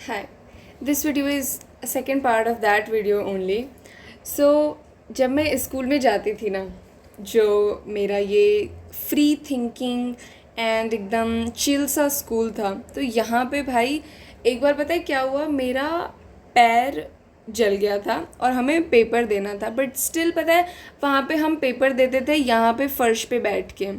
Hi, this video is a second part of that video only. So जब मैं school में जाती थी ना, जो मेरा ये फ्री थिंकिंग एंड एकदम चिल सा स्कूल था, तो यहाँ पे भाई एक बार पता है क्या हुआ, मेरा पैर जल गया था और हमें पेपर देना था, बट स्टिल पता है वहाँ पे हम पेपर देते थे यहाँ पे फर्श पे बैठ के।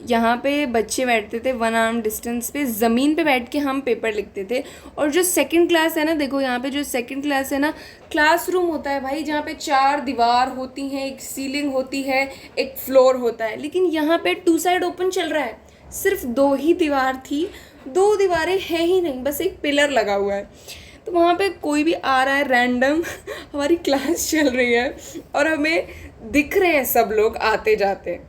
यहाँ पे बच्चे बैठते थे 1 आर्म डिस्टेंस पे, ज़मीन पे बैठ के हम पेपर लिखते थे। और जो सेकंड क्लास है ना, देखो यहाँ पे जो सेकंड क्लास है ना, क्लासरूम होता है भाई, जहाँ पे 4 दीवार होती हैं, एक सीलिंग होती है, एक फ्लोर होता है। लेकिन यहाँ पे 2 साइड ओपन चल रहा है, सिर्फ 2 ही दीवार थी, 2 दीवारें हैं ही नहीं, बस एक पिलर लगा हुआ है। तो वहाँ पे कोई भी आ रहा है रैंडम हमारी क्लास चल रही है और हमें दिख रहे हैं सब लोग आते जाते।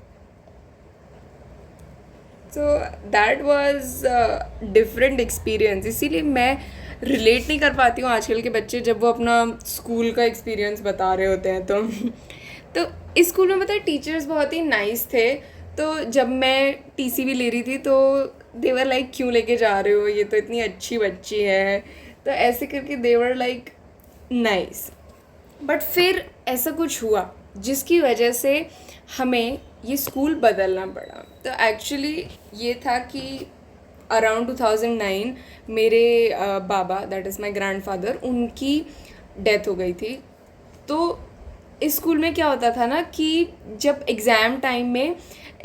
So that was different experience. इसीलिए मैं रिलेट नहीं कर पाती हूँ आजकल के बच्चे जब वो अपना स्कूल का एक्सपीरियंस बता रहे होते हैं। तो इस स्कूल में मतलब टीचर्स बहुत ही नाइस थे। तो जब मैं टीसी भी ले रही थी तो देवर लाइक क्यों लेके जा रहे हो, ये तो इतनी अच्छी बच्ची है, तो ऐसे करके देवर लाइक नाइस। बट फिर ऐसा कुछ हुआ जिसकी वजह से हमें ये स्कूल बदलना पड़ा। तो एक्चुअली ये था कि अराउंड 2009 मेरे बाबा, दैट इज़ माय ग्रैंडफादर, उनकी डेथ हो गई थी। तो इस स्कूल में क्या होता था ना कि जब एग्ज़ाम टाइम में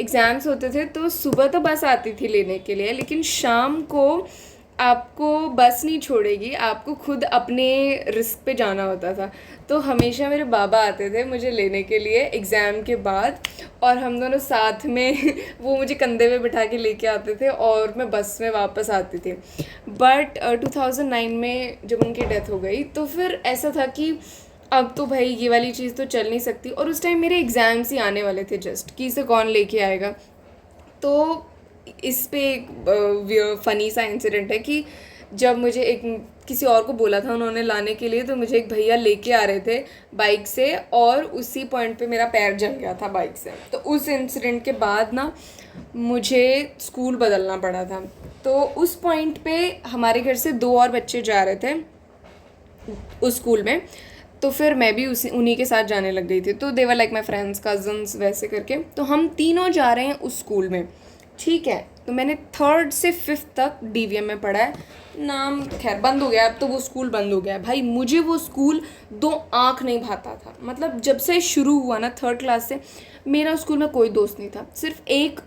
एग्ज़ाम्स होते थे तो सुबह तो बस आती थी लेने के लिए, लेकिन शाम को आपको बस नहीं छोड़ेगी, आपको खुद अपने रिस्क पे जाना होता था। तो हमेशा मेरे बाबा आते थे मुझे लेने के लिए एग्ज़ाम के बाद, और हम दोनों साथ में वो मुझे कंधे पे बिठा के लेके आते थे और मैं बस में वापस आती थी। बट 2009 में जब उनकी डेथ हो गई तो फिर ऐसा था कि अब तो भाई ये वाली चीज़ तो चल नहीं सकती, और उस टाइम मेरे एग्ज़ाम्स ही आने वाले थे जस्ट, कि इसे कौन लेके आएगा। तो इस पे एक फ़नी सा इंसिडेंट है कि जब मुझे एक किसी और को बोला था उन्होंने लाने के लिए, तो मुझे एक भैया लेके आ रहे थे बाइक से, और उसी पॉइंट पे मेरा पैर जल गया था बाइक से। तो उस इंसिडेंट के बाद ना मुझे स्कूल बदलना पड़ा था। तो उस पॉइंट पे हमारे घर से 2 और बच्चे जा रहे थे उस स्कूल में, तो फिर मैं भी उन्हीं के साथ जाने लग गई थी। तो देवर लाइक माई फ्रेंड्स, कज़न्स, वैसे करके तो हम तीनों जा रहे हैं उस स्कूल में। ठीक है, तो मैंने 3rd से 5th तक डीवीएम में पढ़ा है। नाम खैर बंद हो गया, अब तो वो स्कूल बंद हो गया है। भाई मुझे वो स्कूल 2 आँख नहीं भाता था। मतलब जब से शुरू हुआ ना 3rd क्लास से, मेरा उस स्कूल में कोई दोस्त नहीं था। सिर्फ एक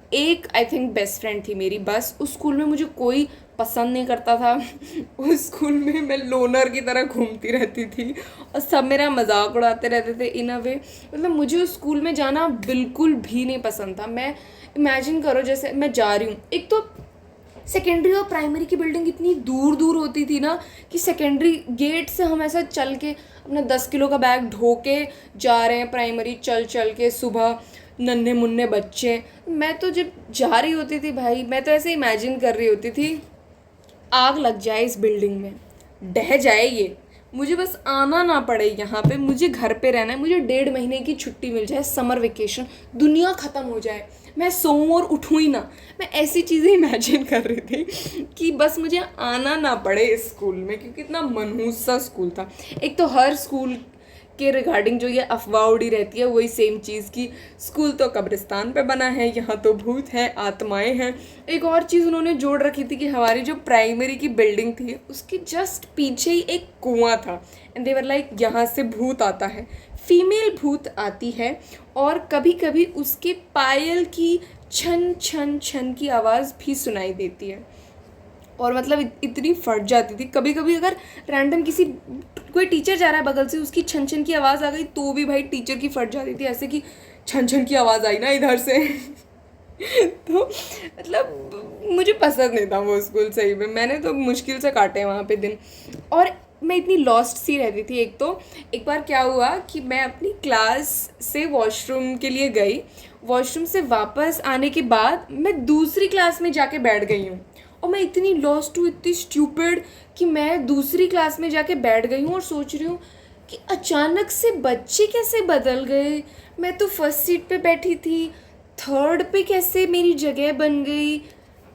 आई थिंक बेस्ट फ्रेंड थी मेरी, बस। उस स्कूल में मुझे कोई पसंद नहीं करता था उस स्कूल में मैं लोनर की तरह घूमती रहती थी और सब मेरा मजाक उड़ाते रहते थे इन अ वे। मतलब मुझे उस स्कूल में जाना बिल्कुल भी नहीं पसंद था। मैं इमेजिन करो जैसे मैं जा रही हूँ, एक तो सेकेंडरी और प्राइमरी की बिल्डिंग इतनी दूर दूर होती थी ना कि सेकेंडरी गेट से हम ऐसा चल के अपना 10 किलो का बैग ढो के जा रहे हैं प्राइमरी, चल चल के सुबह, नन्हे मुन्ने बच्चे। मैं तो जब जा रही होती थी भाई, मैं तो ऐसे इमेजिन कर रही होती थी आग लग जाए इस बिल्डिंग में, ढह जाए ये, मुझे बस आना ना पड़े यहाँ पे, मुझे घर पे रहना है, मुझे 1.5 महीने की छुट्टी मिल जाए, समर वेकेशन, दुनिया ख़त्म हो जाए, मैं सोऊं और उठूँ ही ना। मैं ऐसी चीज़ें इमेजिन कर रही थी कि बस मुझे आना ना पड़े इस स्कूल में, क्योंकि इतना मनहूस सा स्कूल था। एक तो हर स्कूल के रिगार्डिंग जो ये अफवाह उड़ी रहती है वही सेम चीज़ की स्कूल तो कब्रिस्तान पे बना है, यहाँ तो भूत हैं, आत्माएं हैं। एक और चीज़ उन्होंने जोड़ रखी थी कि हमारी जो प्राइमरी की बिल्डिंग थी उसके जस्ट पीछे ही एक कुआं था, एंड देवर लाइक यहाँ से भूत आता है, फीमेल भूत आती है, और कभी कभी उसके पायल की छन छन छन की आवाज़ भी सुनाई देती है। और मतलब इतनी फट जाती थी कभी कभी, अगर रैंडम किसी कोई टीचर जा रहा है बगल से, उसकी छन छन की आवाज़ आ गई तो भी भाई टीचर की फट जाती थी, ऐसे कि छन छन की आवाज़ आई ना इधर से तो मतलब मुझे पसंद नहीं था वो स्कूल सही में। मैंने तो मुश्किल से काटे वहाँ पे दिन, और मैं इतनी लॉस्ट सी रहती थी। एक तो एक बार क्या हुआ कि मैं अपनी क्लास से वॉशरूम के लिए गई, वॉशरूम से वापस आने के बाद मैं दूसरी क्लास में जाके बैठ गई हूँ, और मैं इतनी लॉस्ट हूँ, इतनी स्टूपिड, कि मैं दूसरी क्लास में जाके बैठ गई हूँ और सोच रही हूँ कि अचानक से बच्चे कैसे बदल गए। मैं तो फर्स्ट सीट पे बैठी थी, 3rd पे कैसे मेरी जगह बन गई,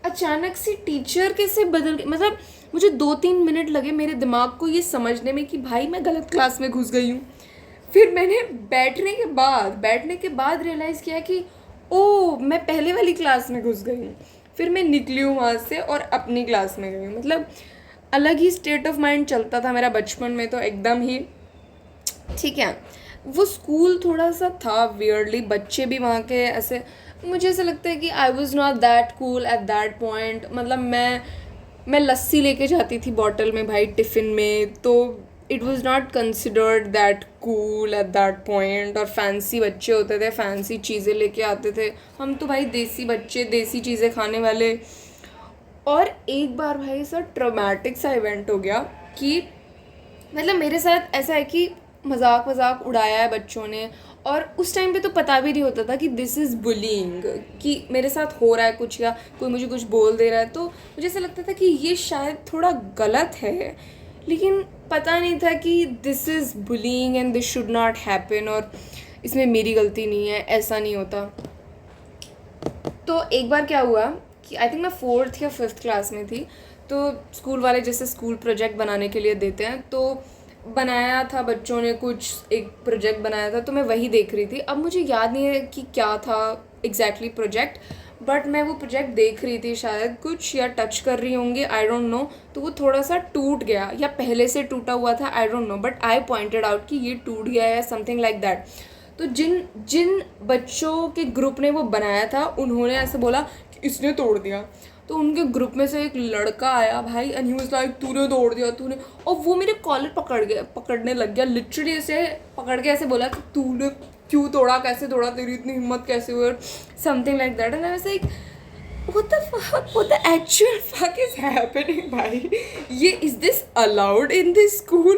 अचानक से टीचर कैसे बदल गई। मतलब मुझे 2-3 मिनट लगे मेरे दिमाग को ये समझने में कि भाई मैं गलत क्लास में घुस गई हूँ। फिर मैंने बैठने के बाद रियलाइज़ किया कि ओह मैं पहले वाली क्लास में घुस गई हूँ। फिर मैं निकली हूँ वहाँ से और अपनी क्लास में गई हूँ। मतलब अलग ही स्टेट ऑफ माइंड चलता था मेरा बचपन में, तो एकदम ही ठीक है। वो स्कूल थोड़ा सा था वियर्डली, बच्चे भी वहाँ के ऐसे, मुझे ऐसा लगता है कि I was not that cool at that point. मतलब मैं लस्सी लेके जाती थी बॉटल में भाई टिफ़िन में, तो it was not considered that cool at that point. और फैंसी बच्चे होते थे, फैंसी चीज़ें लेके आते थे, हम तो भाई देसी बच्चे, देसी चीज़ें खाने वाले। और एक बार भाई ऐसा ट्रॉमेटिक सा इवेंट हो गया कि मतलब मेरे साथ ऐसा है कि मजाक उड़ाया है बच्चों ने, और उस टाइम पे तो पता भी नहीं होता था कि दिस इज़ बुलिंग, कि मेरे साथ हो रहा है कुछ या कोई मुझे कुछ बोल दे रहा है। तो मुझे ऐसा लगता था कि ये शायद थोड़ा गलत है, लेकिन पता नहीं था कि this is bullying and this should not happen, और इसमें मेरी गलती नहीं है, ऐसा नहीं होता। तो एक बार क्या हुआ कि आई थिंक मैं 4th या 5th क्लास में थी, तो स्कूल वाले जैसे स्कूल प्रोजेक्ट बनाने के लिए देते हैं, तो बनाया था बच्चों ने कुछ एक प्रोजेक्ट बनाया था, तो मैं वही देख रही थी। अब मुझे याद नहीं है कि क्या था एग्जैक्टली प्रोजेक्ट, बट मैं वो प्रोजेक्ट देख रही थी शायद कुछ, या टच कर रही होंगी, आई डोंट नो। तो वो थोड़ा सा टूट गया या पहले से टूटा हुआ था, I don't know, but I pointed out कि ये टूट गया है, समथिंग लाइक दैट। तो जिन जिन बच्चों के ग्रुप ने वो बनाया था, उन्होंने ऐसे बोला कि इसने तोड़ दिया। तो उनके ग्रुप में से एक लड़का आया भाई, एंड ही वाज लाइक तूने तोड़ दिया तूने, और वो मेरे कॉलर पकड़ने लग गया, लिटरली ऐसे पकड़ के ऐसे बोला कि तूने क्यों तोड़ा, कैसे तोड़ा, तेरी इतनी हिम्मत कैसे हुई, something like that. And I was like what the actual fuck is happening भाई, ये is this allowed in this school?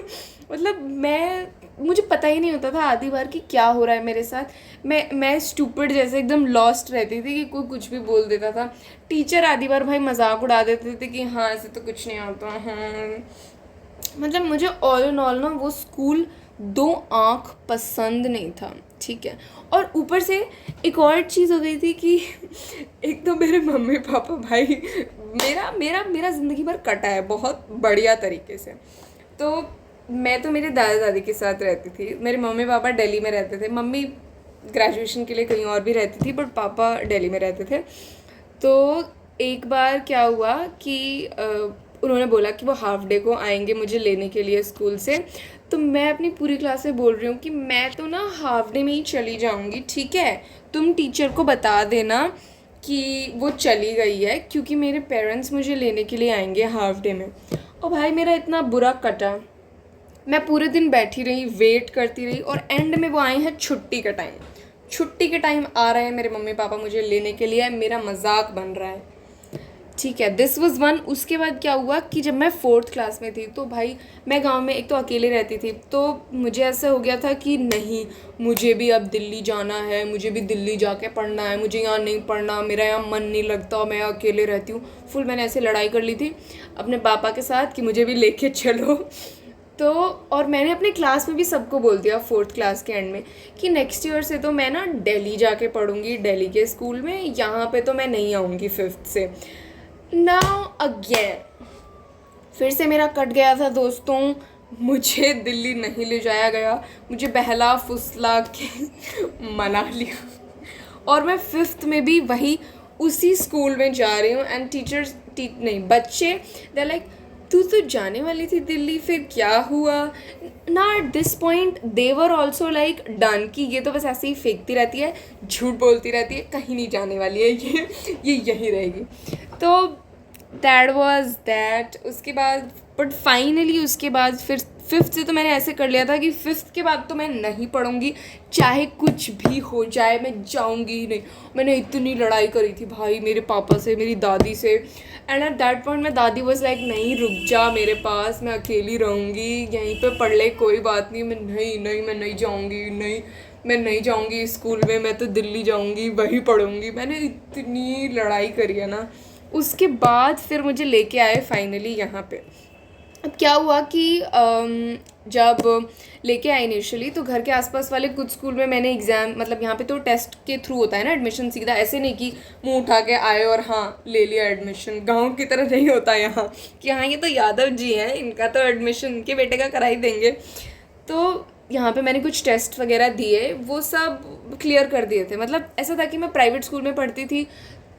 मतलब मुझे पता ही नहीं होता था आधी बार कि क्या हो रहा है मेरे साथ। मैं स्टूपिड जैसे एकदम लॉस्ट रहती थी कि कोई कुछ भी बोल देता था। टीचर आधी बार भाई मजाक उड़ा देते थे कि हाँ ऐसे तो कुछ नहीं आता, हाँ। मतलब मुझे ऑल इन ऑल ना वो स्कूल 2 आँख पसंद नहीं था, ठीक है। और ऊपर से एक और चीज़ हो गई थी कि एक तो मेरे मम्मी पापा भाई, मेरा ज़िंदगी भर कटा है बहुत बढ़िया तरीके से। तो मैं तो मेरे दादा दादी के साथ रहती थी, मेरे मम्मी पापा दिल्ली में रहते थे, मम्मी ग्रेजुएशन के लिए कहीं और भी रहती थी, बट पापा दिल्ली में रहते थे। तो एक बार क्या हुआ कि उन्होंने बोला कि वो हाफ डे को आएंगे मुझे लेने के लिए स्कूल से। तो मैं अपनी पूरी क्लास से बोल रही हूँ कि मैं तो ना हाफ डे में ही चली जाऊँगी, ठीक है, तुम टीचर को बता देना कि वो चली गई है, क्योंकि मेरे पेरेंट्स मुझे लेने के लिए आएंगे हाफ डे में। और भाई मेरा इतना बुरा कटा, मैं पूरे दिन बैठी रही, वेट करती रही, और एंड में वो आए हैं छुट्टी के टाइम आ रहे हैं मेरे मम्मी पापा मुझे लेने के लिए, मेरा मजाक बन रहा है, ठीक है। This was one. उसके बाद क्या हुआ कि जब मैं 4th क्लास में थी, तो भाई मैं गांव में एक तो अकेले रहती थी, तो मुझे ऐसा हो गया था कि नहीं, मुझे भी अब दिल्ली जाना है, मुझे भी दिल्ली जाके पढ़ना है, मुझे यहाँ नहीं पढ़ना, मेरा यहाँ मन नहीं लगता, मैं अकेले रहती हूँ। फुल मैंने ऐसे लड़ाई कर ली थी अपने पापा के साथ कि मुझे भी लेके चलो। तो और मैंने अपने क्लास में भी सबको बोल दिया 4th क्लास के एंड में कि नेक्स्ट ईयर से तो मैं ना दिल्ली जाके पढ़ूंगी, दिल्ली के स्कूल में, यहाँ पे तो मैं नहीं आऊँगी 5th से। नाउ अगेन फिर से मेरा कट गया था दोस्तों, मुझे दिल्ली नहीं ले जाया गया, मुझे बहला फुसला के मना लिया, और मैं 5th में भी वही उसी स्कूल में जा रही हूँ। एंड नहीं, बच्चे दे लाइक तू तो जाने वाली थी दिल्ली, फिर क्या हुआ ना। At this point they were also like done कि ये तो बस ऐसे ही फेंकती रहती है, झूठ बोलती रहती है, कहीं नहीं जाने वाली है, ये यहीं रहेगी। तो दैट वॉज दैट। उसके बाद बट फाइनली उसके बाद फिर 5th से तो मैंने ऐसे कर लिया था कि 5th के बाद तो मैं नहीं पढ़ूंगी, चाहे कुछ भी हो जाए, मैं जाऊंगी ही नहीं। मैंने इतनी लड़ाई करी थी भाई मेरे पापा से, मेरी दादी से, एंड एट दैट पॉइंट मैं दादी वाज लाइक नहीं रुक जा मेरे पास, मैं अकेली रहूँगी, यहीं पे पढ़ ले, कोई बात नहीं। मैं नहीं जाऊँगी, मैं नहीं जाऊँगी स्कूल में, मैं तो दिल्ली जाऊँगी, वहीं पढ़ूँगी। मैंने इतनी लड़ाई करी है ना। उसके बाद फिर मुझे लेके आए फाइनली यहाँ पे, अब क्या हुआ कि जब लेके आई इनिशियली, तो घर के आसपास वाले कुछ स्कूल में मैंने एग्ज़ाम, मतलब यहाँ पे तो टेस्ट के थ्रू होता है ना एडमिशन, सीधा ऐसे नहीं कि मुंह उठा के आए और हाँ ले लिया एडमिशन। गांव की तरह नहीं होता यहाँ कि हाँ ये तो यादव जी हैं, इनका तो एडमिशन इनके बेटे का करा ही देंगे। तो यहाँ पे मैंने कुछ टेस्ट वगैरह दिए, वो सब क्लियर कर दिए थे। मतलब ऐसा था कि मैं प्राइवेट स्कूल में पढ़ती थी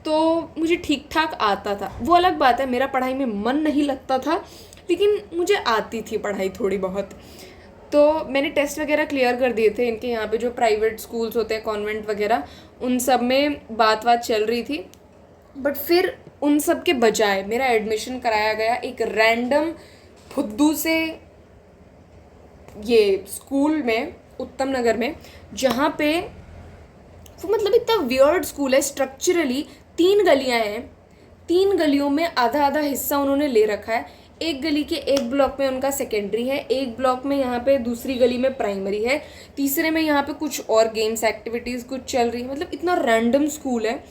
तो मुझे ठीक ठाक आता था। वो अलग बात है, मेरा पढ़ाई में मन नहीं लगता था, लेकिन मुझे आती थी पढ़ाई थोड़ी बहुत। तो मैंने टेस्ट वगैरह क्लियर कर दिए थे। इनके यहाँ पे जो प्राइवेट स्कूल्स होते हैं, कॉन्वेंट वगैरह, उन सब में बात चल रही थी। बट फिर उन सब के बजाय मेरा एडमिशन कराया गया एक रैंडम फुद्दू से ये स्कूल में, उत्तम नगर में, जहाँ पे वो मतलब इतना वियर्ड स्कूल है स्ट्रक्चरली। 3 गलियाँ हैं, 3 गलियों में आधा आधा हिस्सा उन्होंने ले रखा है। एक गली के एक ब्लॉक में उनका सेकेंडरी है, एक ब्लॉक में यहाँ पे दूसरी गली में प्राइमरी है, तीसरे में यहाँ पे कुछ और गेम्स एक्टिविटीज़ कुछ चल रही है। मतलब इतना रैंडम स्कूल है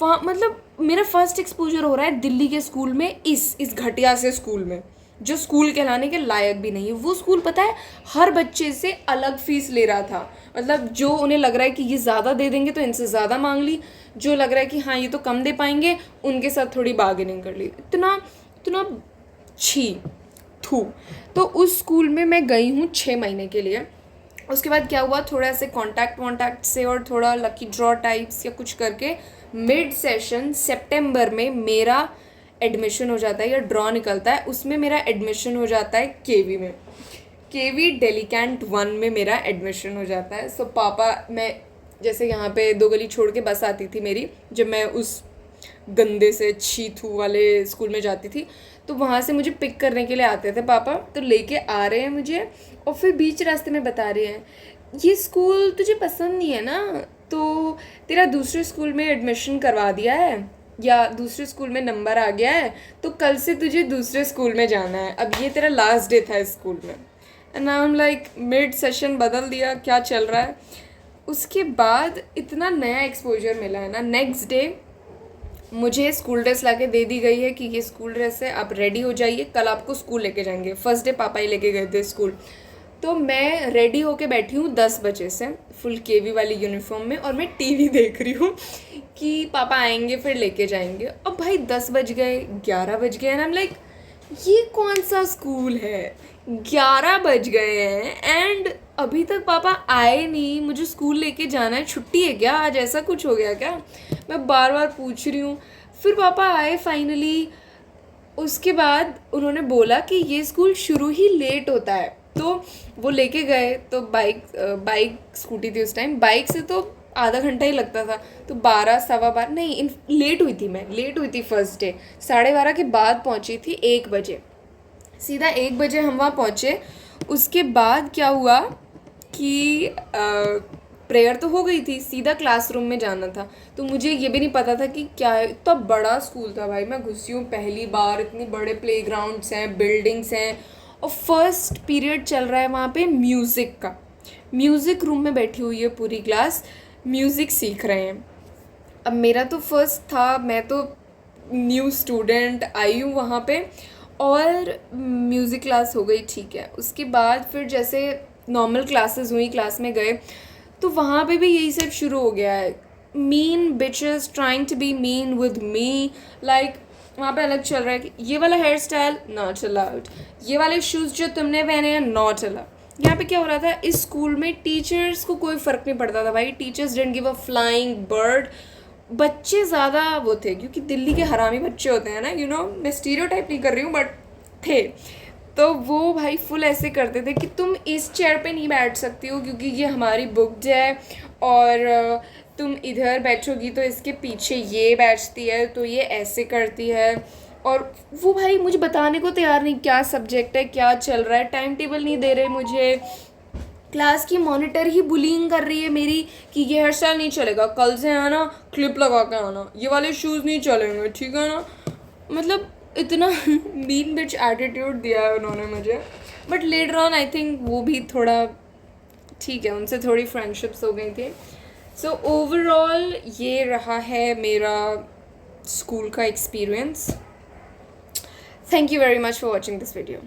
वहाँ। मतलब मेरा फर्स्ट एक्सपोजर हो रहा है दिल्ली के स्कूल में, इस घटिया से स्कूल में, जो स्कूल कहलाने के लायक भी नहीं है। वो स्कूल पता है हर बच्चे से अलग फीस ले रहा था। मतलब जो उन्हें लग रहा है कि ये ज़्यादा दे देंगे तो इनसे ज़्यादा मांग ली, जो लग रहा है कि हाँ ये तो कम दे पाएंगे उनके साथ थोड़ी बार्गेनिंग कर ली। इतना इतना छी थू। तो उस स्कूल में मैं गई हूँ 6 महीने के लिए। उसके बाद क्या हुआ, थोड़ा ऐसे कॉन्टैक्ट से और थोड़ा लकी ड्रॉ टाइप्स या कुछ करके मिड सेशन सितंबर में मेरा एडमिशन हो जाता है, या ड्रॉ निकलता है, उसमें मेरा एडमिशन हो जाता है केवी में। केवी डेलीकेंट 1 में मेरा एडमिशन हो जाता है। सो पापा, मैं जैसे यहाँ पे 2 गली छोड़ के बस आती थी मेरी, जब मैं उस गंदे से छी थू वाले स्कूल में जाती थी, तो वहाँ से मुझे पिक करने के लिए आते थे पापा। तो लेके आ रहे हैं मुझे और फिर बीच रास्ते में बता रहे हैं, ये स्कूल तुझे पसंद नहीं है ना, तो तेरा दूसरे स्कूल में एडमिशन करवा दिया है, या दूसरे स्कूल में नंबर आ गया है, तो कल से तुझे दूसरे स्कूल में जाना है। अब ये तेरा लास्ट डे था इस स्कूल में। And I am like, mid session बदल दिया, क्या चल रहा है। उसके बाद इतना नया एक्सपोजर मिला है ना। नेक्स्ट डे मुझे स्कूल ड्रेस लाके दे दी गई है कि ये स्कूल ड्रेस है, आप रेडी हो जाइए, कल आपको स्कूल लेके जाएंगे। फर्स्ट डे पापा ही लेके गए थे स्कूल। तो मैं रेडी होके बैठी हूँ 10 बजे से, फुल केवी वाली यूनिफॉर्म में, और मैं टीवी देख रही हूँ कि पापा आएंगे फिर लेके जाएंगे। अब भाई 10 बज गए, 11 बज गए, एंड आई एम लाइक, ये कौन सा स्कूल है, 11 बज गए हैं एंड अभी तक पापा आए नहीं, मुझे स्कूल लेके जाना है, छुट्टी है क्या आज, ऐसा कुछ हो गया क्या। मैं बार बार पूछ रही हूँ। फिर पापा आए फाइनली। उसके बाद उन्होंने बोला कि ये स्कूल शुरू ही लेट होता है, तो वो लेके गए। तो बाइक स्कूटी थी उस टाइम, बाइक से तो आधा घंटा ही लगता था, तो 12 सवा 12 नहीं, लेट हुई थी, मैं लेट हुई थी फर्स्ट डे। 12:30 के बाद पहुंची थी 1 बजे, सीधा 1 बजे हम वहाँ पहुँचे। उसके बाद क्या हुआ कि प्रेयर तो हो गई थी, सीधा क्लासरूम में जाना था। तो मुझे ये भी नहीं पता था कि क्या है, इतना बड़ा स्कूल था भाई। मैं घुसी हूँ पहली बार, इतने बड़े प्लेग्राउंड्स हैं, बिल्डिंग्स हैं, और फर्स्ट पीरियड चल रहा है वहाँ पे म्यूज़िक का। म्यूज़िक रूम में बैठी हुई है पूरी क्लास, म्यूज़िक सीख रहे हैं। अब मेरा तो फर्स्ट था, मैं तो न्यू स्टूडेंट आई हूँ वहाँ पे, और म्यूज़िक क्लास हो गई, ठीक है। उसके बाद फिर जैसे नॉर्मल क्लासेस हुई, क्लास में गए, तो वहाँ पे भी यही सब शुरू हो गया है। Mean bitches trying to be mean with me, like वहाँ पे अलग चल रहा है कि ये वाला हेयर स्टाइल नॉट अलाउड, ये वाले शूज़ जो तुमने पहने हैं नॉट अलाउड। यहाँ पे क्या हो रहा था, इस स्कूल में टीचर्स को कोई फ़र्क नहीं पड़ता था भाई। Teachers didn't give a flying bird. बच्चे ज़्यादा वो थे, क्योंकि दिल्ली के हरामी बच्चे होते हैं ना, यू नो, मैं स्टीरियोटाइप नहीं कर रही हूँ, बट थे। तो वो भाई फुल ऐसे करते थे कि तुम इस चेयर पे नहीं बैठ सकती हो क्योंकि ये हमारी बुक्ड है, और तुम इधर बैठोगी तो इसके पीछे ये बैठती है, तो ये ऐसे करती है। और वो भाई मुझे बताने को तैयार नहीं क्या सब्जेक्ट है, क्या चल रहा है, टाइम टेबल नहीं दे रहे मुझे। क्लास की मॉनिटर ही बुलिंग कर रही है मेरी कि ये हेयर स्टाइल नहीं चलेगा, कल से आना क्लिप लगा के आना, ये वाले शूज़ नहीं चलेंगे, ठीक है ना। मतलब इतना मीन बिच एटीट्यूड दिया है उन्होंने मुझे। But later on I think वो भी थोड़ा ठीक है, उनसे थोड़ी फ्रेंडशिप्स हो गई थी। सो ओवरऑल ये रहा है मेरा स्कूल का experience. Thank you very much for watching this video.